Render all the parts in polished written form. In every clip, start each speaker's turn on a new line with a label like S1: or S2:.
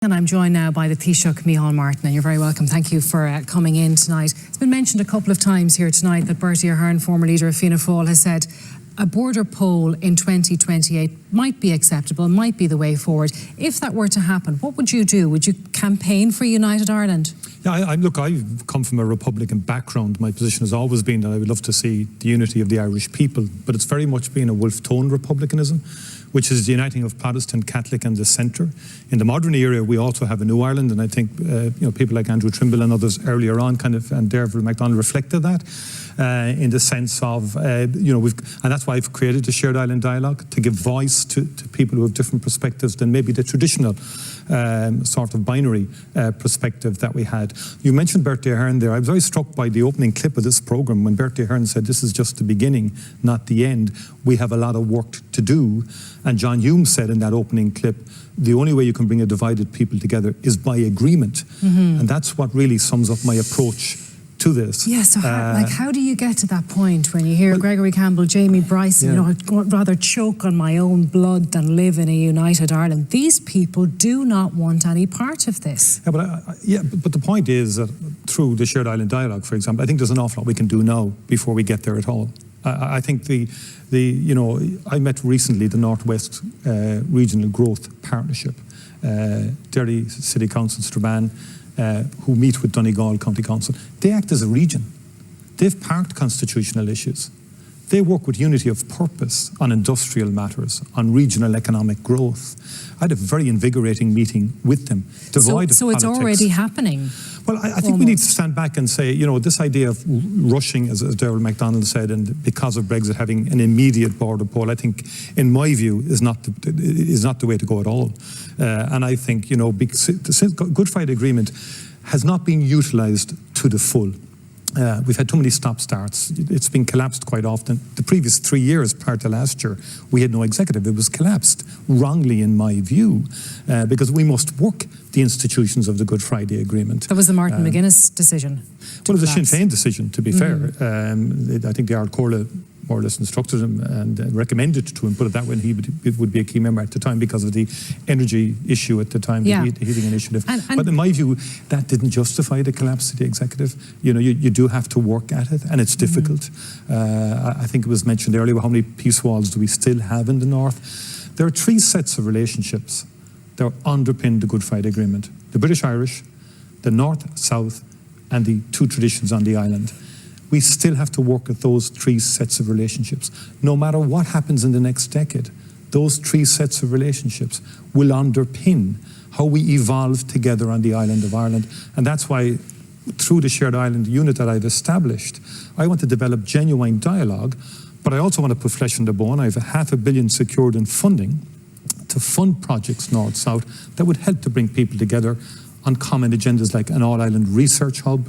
S1: And I'm joined now by the Taoiseach Micheál Martin, and you're very welcome. Thank you for coming in tonight. It's been mentioned a couple of times here tonight that Bertie Ahern, former leader of Fianna Fáil, has said a border poll in 2028 might be acceptable, might be the way forward. If that were to happen, what would you do? Would you campaign for United Ireland?
S2: Yeah, look, I've come from a Republican background. My position has always been that I would love to see the unity of the Irish people, but it's very much been a wolf-toned republicanism, which is the uniting of Protestant, Catholic and the centre. In the modern era, we also have a new Ireland, and I think people like Andrew Trimble and others earlier on and Derval MacDonald reflected that in the sense of, and that's why I've created the Shared Island Dialogue, to give voice to people who have different perspectives than maybe the traditional sort of binary perspective that we had. You mentioned Bertie Ahern there. I was very struck by the opening clip of this programme when Bertie Ahern said, this is just the beginning, not the end. We have a lot of work to do. And John Hume said in that opening clip, the only way you can bring a divided people together is by agreement. And that's what really sums up my approach to this.
S1: Yeah, so how do you get to that point when you hear Gregory Campbell, Jamie Bryson, I'd rather choke on my own blood than live in a united Ireland. These people do not want any part of this.
S2: Yeah, but the point is that through the Shared Island Dialogue, for example, I think there's an awful lot we can do now before we get there at all. I think I met recently the Northwest Regional Growth Partnership, Derry City Council, Strabane, who meet with Donegal County Council. They act as a region. They've parked constitutional issues. They work with unity of purpose on industrial matters, on regional economic growth. I had a very invigorating meeting with them, devoid of
S1: politics. So it's already happening?
S2: Well, I think we need to stand back and say, this idea of rushing, as Derval MacDonald said, and because of Brexit having an immediate border poll, I think, in my view, is not the way to go at all. And I think, the Good Friday Agreement has not been utilised to the full. We've had too many stop-starts. It's been collapsed quite often. The previous 3 years prior to last year, we had no executive. It was collapsed, wrongly in my view, because we must work the institutions of the Good Friday Agreement.
S1: That was the Martin McGuinness decision.
S2: Well, it was a Sinn Féin decision, to be fair. I think the Ard Comhairle more or less instructed him and recommended to him, put it that way, and he would be a key member at the time because of the energy issue at the time, the heating initiative. But in my view, that didn't justify the collapse of the executive. You do have to work at it, and it's difficult. I think it was mentioned earlier, how many peace walls do we still have in the north? There are three sets of relationships that underpin the Good Friday Agreement: the British-Irish, the North-South, and the two traditions on the island. We still have to work at those three sets of relationships. No matter what happens in the next decade, those three sets of relationships will underpin how we evolve together on the island of Ireland. And that's why, through the Shared Island unit that I've established, I want to develop genuine dialogue, but I also want to put flesh on the bone. I have $500 million secured in funding to fund projects north-south that would help to bring people together on common agendas like an all-island research hub,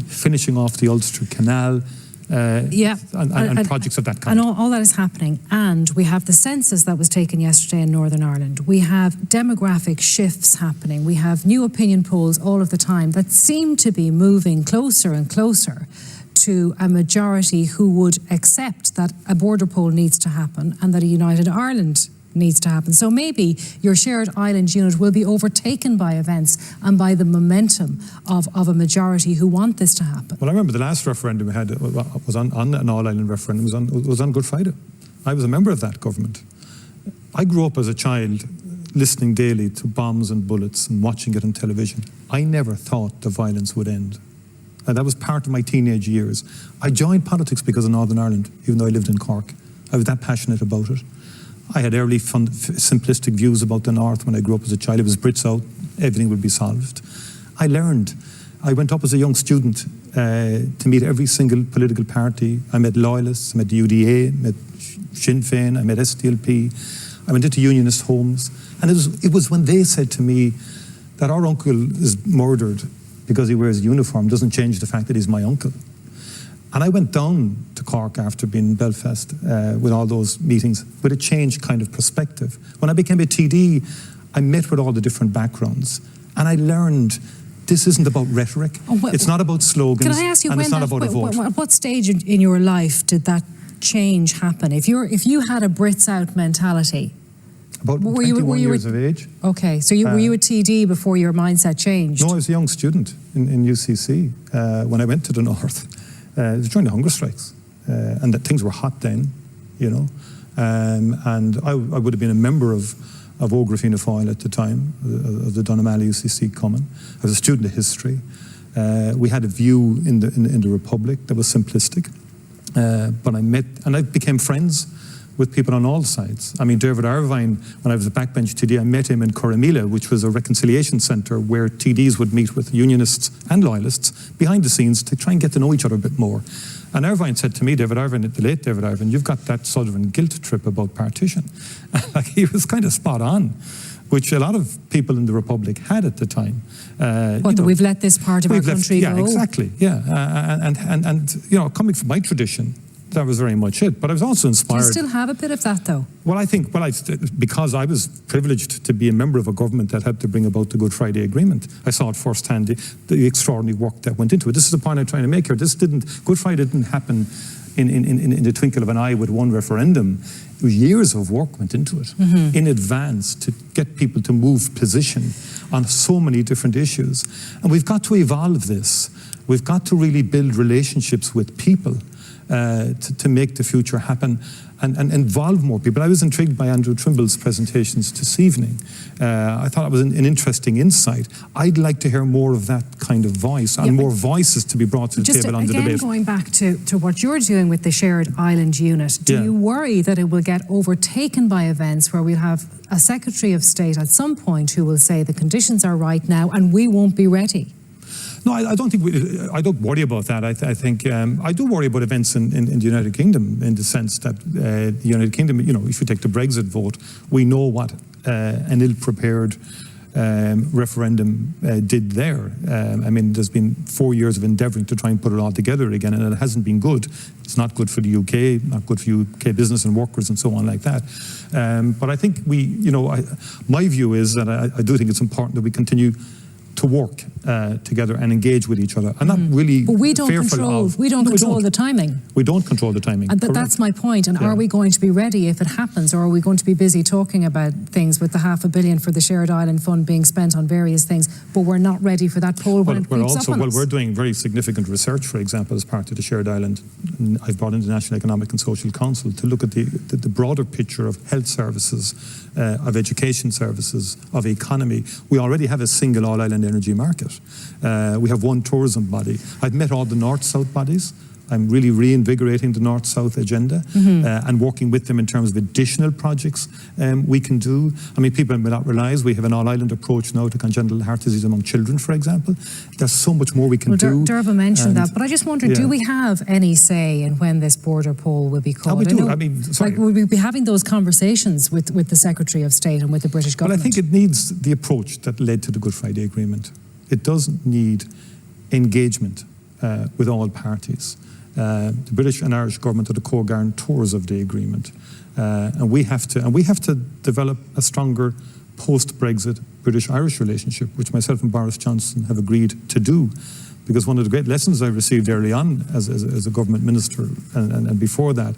S2: finishing off the Ulster Canal, and projects of that kind.
S1: And all that is happening. And we have the census that was taken yesterday in Northern Ireland. We have demographic shifts happening. We have new opinion polls all of the time that seem to be moving closer and closer to a majority who would accept that a border poll needs to happen and that a united Ireland needs to happen. So maybe your Shared Island unit will be overtaken by events and by the momentum of a majority who want this to happen.
S2: Well, I remember the last referendum we had was on an all-island referendum, was on Good Friday. I was a member of that government. I grew up as a child listening daily to bombs and bullets and watching it on television. I never thought the violence would end. And that was part of my teenage years. I joined politics because of Northern Ireland, even though I lived in Cork. I was that passionate about it. I had early simplistic views about the North when I grew up as a child. It was Brits out, everything would be solved. I learned. I went up as a young student to meet every single political party. I met loyalists, I met the UDA, I met Sinn Féin, I met SDLP. I went into unionist homes. And it was when they said to me that our uncle is murdered because he wears a uniform doesn't change the fact that he's my uncle. And I went down to Cork after being in Belfast with all those meetings with a changed kind of perspective. When I became a TD, I met with all the different backgrounds and I learned this isn't about rhetoric. It's not about slogans.
S1: Can I ask you,
S2: and it's not about a vote.
S1: At what stage in your life did that change happen? If you had a Brits out mentality,
S2: About 21 years of age.
S1: Okay, so were you a TD before your mindset changed?
S2: No, I was a young student in UCC when I went to the north. It was during the hunger strikes, and that things were hot then, you know. And I would have been a member of Fianna Fáil at the time, of the Dunamally UCC Common. I was a student of history. We had a view in the Republic that was simplistic, but I became friends with people on all sides. I mean, David Irvine, when I was a backbench TD, I met him in Corramila, which was a reconciliation centre where TDs would meet with unionists and loyalists behind the scenes to try and get to know each other a bit more. And Irvine said to me, David Irvine, the late David Irvine, you've got that Sullivan guilt trip about partition. He was kind of spot on, which a lot of people in the Republic had at the time.
S1: We've let this part of our country go?
S2: Yeah, exactly, yeah. And you know, coming from my tradition, that was very much it. But I was also inspired.
S1: Do you still have a bit of that, though?
S2: Well, because I was privileged to be a member of a government that helped to bring about the Good Friday Agreement. I saw it firsthand, the extraordinary work that went into it. This is the point I'm trying to make here. Good Friday didn't happen in the twinkle of an eye with one referendum. It was years of work went into it in advance to get people to move position on so many different issues. And we've got to evolve this. We've got to really build relationships with people to make the future happen and involve more people. I was intrigued by Andrew Trimble's presentations this evening. I thought it was an interesting insight. I'd like to hear more of that kind of voice and more voices to be brought to the table on the debate.
S1: Just again, going back to what you're doing with the shared island unit, do you worry that it will get overtaken by events where we'll have a Secretary of State at some point who will say the conditions are right now and we won't be ready?
S2: No, I don't think I don't worry about that. I think I do worry about events in the United Kingdom, in the sense that the United Kingdom, you know, if you take the Brexit vote, we know what an ill-prepared referendum did there. I mean, there's been 4 years of endeavouring to try and put it all together again, and it hasn't been good. It's not good for the UK, not good for UK business and workers and so on like that. But I think my view is that I do think it's important that we continue to work together and engage with each other. I'm not really
S1: But we don't control the timing.
S2: We don't control the timing.
S1: And that's my point. And are we going to be ready if it happens, or are we going to be busy talking about things with the $500 million for the Shared Island Fund being spent on various things, but we're not ready for that poll when it creeps up on us?
S2: We're doing very significant research, for example, as part of the Shared Island. I've brought in the National Economic and Social Council to look at the broader picture of health services, of education services, of economy. We already have a single all-island energy market. We have one tourism body. I've met all the North-South bodies. I'm really reinvigorating the North-South agenda and working with them in terms of additional projects we can do. I mean, people may not realise we have an all-island approach now to congenital heart disease among children, for example. There's so much more we can do.
S1: Derva mentioned that, but I just wonder, do we have any say in when this border poll will be called?
S2: We do. I mean, sorry.
S1: Will we be having those conversations with the Secretary of State and with the British government?
S2: Well, I think it needs the approach that led to the Good Friday Agreement. It doesn't need engagement with all parties. The British and Irish government are the co-guarantors of the agreement, and we have to develop a stronger post-Brexit British-Irish relationship, which myself and Boris Johnson have agreed to do. Because one of the great lessons I received early on as a government minister and before that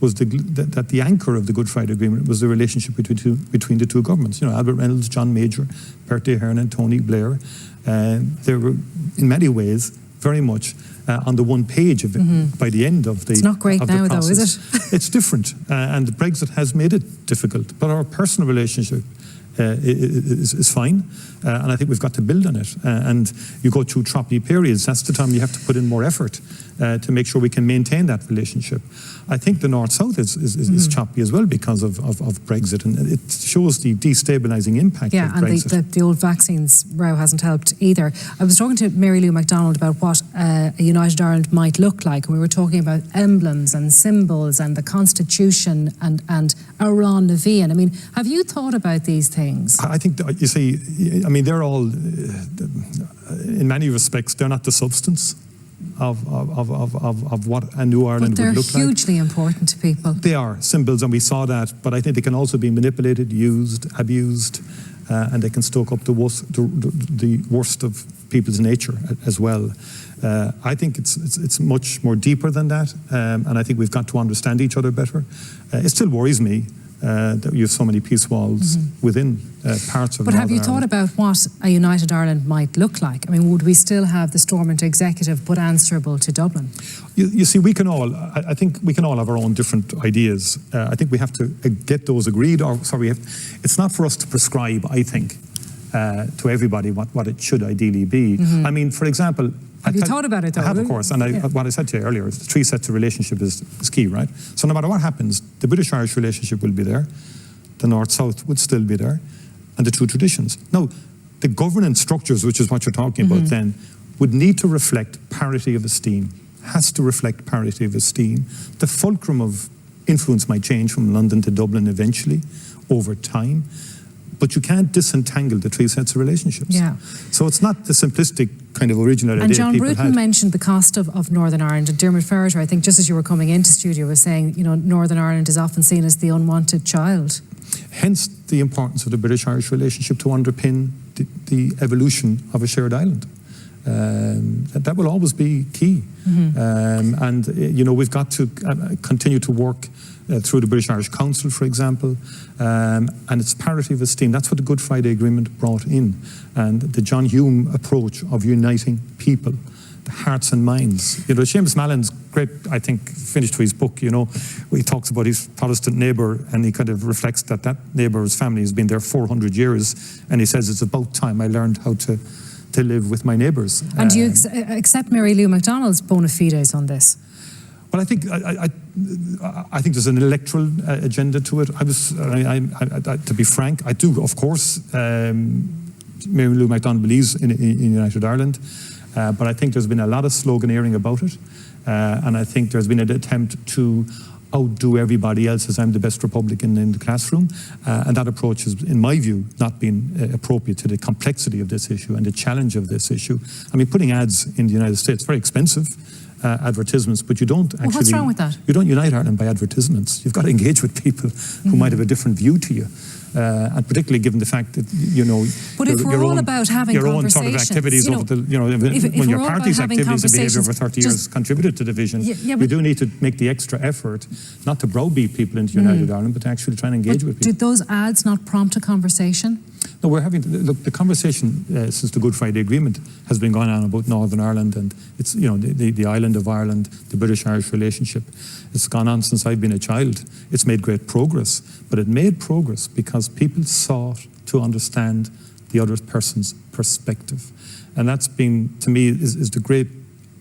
S2: was that the anchor of the Good Friday Agreement was the relationship between the two governments. You know, Albert Reynolds, John Major, Bertie Ahern and Tony Blair. They were, in many ways, very much on the one page of it by the end of the process. It's
S1: not great now, though, is it?
S2: It's different, and Brexit has made it difficult. But our personal relationship is fine, and I think we've got to build on it. And you go through choppy periods. That's the time you have to put in more effort to make sure we can maintain that relationship. I think the North-South is choppy as well because of Brexit, and it shows the destabilising impact of Brexit.
S1: Yeah, and the old vaccines row hasn't helped either. I was talking to Mary Lou MacDonald about what a United Ireland might look like, and we were talking about emblems and symbols and the Constitution and Aran Navian. I mean, have you thought about these things?
S2: I think, you see, I mean, they're all, in many respects, they're not the substance of what a new Ireland would look like.
S1: But they're hugely important to people.
S2: They are symbols, and we saw that, but I think they can also be manipulated, used, abused, and they can stoke up the worst of people's nature as well. I think it's much more deeper than that, and I think we've got to understand each other better. It still worries me that you have so many peace walls within parts of
S1: But have you
S2: Northern
S1: thought about what a united Ireland might look like? I mean, would we still have the Stormont executive but answerable to Dublin?
S2: You see, we can all, I think we can all have our own different ideas. I think we have to get those agreed, it's not for us to prescribe, I think, to everybody what it should ideally be. I mean, for example,
S1: have you thought about it, though?
S2: I have, of course, and what I said to you earlier is the three sets of relationship is key, right? So no matter what happens, the British-Irish relationship will be there, the North-South would still be there, and the two traditions. Now, the governance structures, which is what you're talking about then, would need to reflect parity of esteem, has to reflect parity of esteem. The fulcrum of influence might change from London to Dublin eventually, over time, but you can't disentangle the three sets of relationships.
S1: Yeah.
S2: So it's not the simplistic kind of original idea
S1: And John
S2: people
S1: Bruton
S2: had.
S1: mentioned the cost of Northern Ireland, and Dermot Ferreter, I think, just as you were coming into studio, was saying, you know, Northern Ireland is often seen as the unwanted child.
S2: Hence the importance of the British-Irish relationship to underpin the evolution of a shared island. That will always be key. And, you know, we've got to continue to work through the British-Irish Council, for example, and it's parity of esteem. That's what the Good Friday Agreement brought in. And the John Hume approach of uniting people, the hearts and minds. You know, Seamus Mallon's great, I think, finish to his book, you know, where he talks about his Protestant neighbour, and he kind of reflects that neighbour's family has been there 400 years, and he says, it's about time I learned how to live with my neighbours.
S1: And do you accept Mary Lou MacDonald's bona fides on this?
S2: Well, I think there's an electoral agenda to it. To be frank, I do, of course. Mary Lou MacDonald believes in United Ireland, but I think there's been a lot of sloganeering about it, and I think there's been an attempt to outdo everybody else as I'm the best Republican in the classroom, and that approach has, in my view, not been appropriate to the complexity of this issue and the challenge of this issue. I mean, putting ads in the United States, very expensive. Advertisements, but you don't actually...
S1: Well, what's wrong with that?
S2: You don't unite Ireland by advertisements. You've got to engage with people who might have a different view to you. And particularly given the fact that, you know...
S1: But if we're all about having
S2: your own
S1: conversations...
S2: sort of activities over the... You know, when your party's activities and behaviour over 30 years contributed to division, you do need to make the extra effort, not to browbeat people into United Ireland, but to actually try and engage with people.
S1: Did those ads not prompt a conversation?
S2: No, we're having... Look, the conversation since the Good Friday Agreement has been going on about Northern Ireland, and it's, you know, the island of Ireland, the British-Irish relationship. It's gone on since I've been a child. It's made great progress, but it made progress because people sought to understand the other person's perspective. And that's been, to me, is the great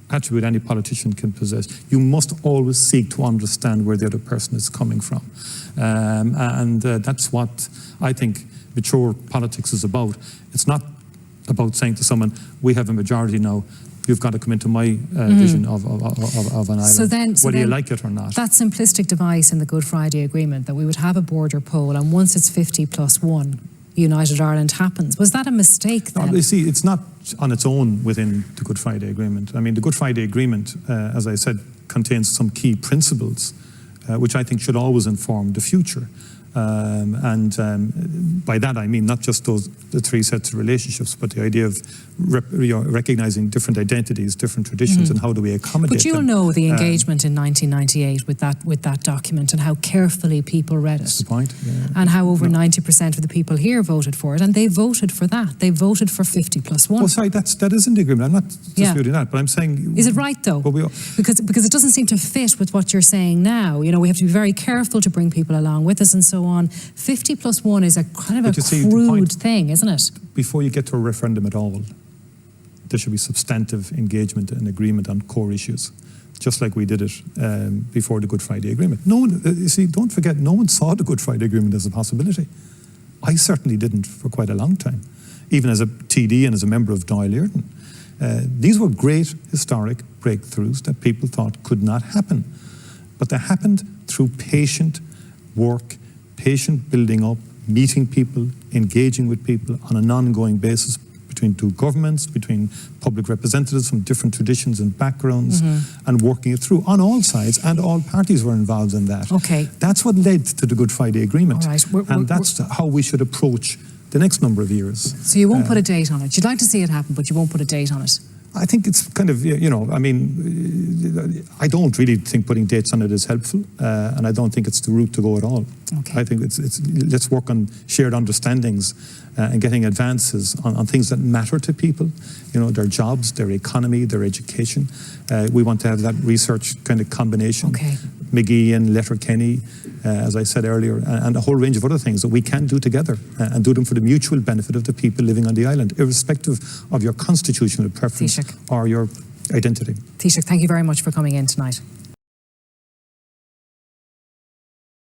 S2: attribute any politician can possess. You must always seek to understand where the other person is coming from. That's what I think mature politics is about. It's not about saying to someone, we have a majority now, you've got to come into my vision of an island,
S1: so then,
S2: whether you like it or not.
S1: That simplistic device in the Good Friday Agreement, that we would have a border poll, and once it's 50+1, United Ireland happens. Was that a mistake then?
S2: No, you see, it's not on its own within the Good Friday Agreement. I mean, the Good Friday Agreement, as I said, contains some key principles, which I think should always inform the future. By that I mean not just the three sets of relationships, but the idea of recognising different identities, different traditions, and how do we accommodate
S1: But you'll
S2: them.
S1: know the engagement in 1998 with that document, and how carefully people read it.
S2: That's the point. Yeah.
S1: And how over 90% of the people here voted for it, and they voted for that. They voted for 50+1.
S2: Well, sorry, that is in the agreement. I'm not disputing that, but I'm saying...
S1: Is it right, though? Because it doesn't seem to fit with what you're saying now. You know, we have to be very careful to bring people along with us and so on. 50+1 is a kind of a crude thing, isn't it?
S2: Before you get to a referendum at all, there should be substantive engagement and agreement on core issues, just like we did it before the Good Friday Agreement. No one, you see, don't forget, no one saw the Good Friday Agreement as a possibility. I certainly didn't for quite a long time, even as a TD and as a member of Dáil Éireann. These were great historic breakthroughs that people thought could not happen, but they happened through patient work, patient building up, meeting people, engaging with people on an ongoing basis between two governments, between public representatives from different traditions and backgrounds, and working it through on all sides, and all parties were involved in that.
S1: Okay.
S2: That's what led to the Good Friday Agreement.
S1: All right.
S2: And that's how we should approach the next number of years.
S1: So you won't put a date on it. You'd like to see it happen, but you won't put a date on it.
S2: I think it's kind of, I mean, I don't really think putting dates on it is helpful, and I don't think it's the route to go at all.
S1: Okay.
S2: I think let's work on shared understandings and getting advances on things that matter to people, their jobs, their economy, their education. We want to have that research kind of combination.
S1: Okay.
S2: McGee and Letterkenny, as I said earlier, and a whole range of other things that we can do together and do them for the mutual benefit of the people living on the island, irrespective of your constitutional preference or your identity.
S1: Taoiseach, thank you very much for coming in tonight.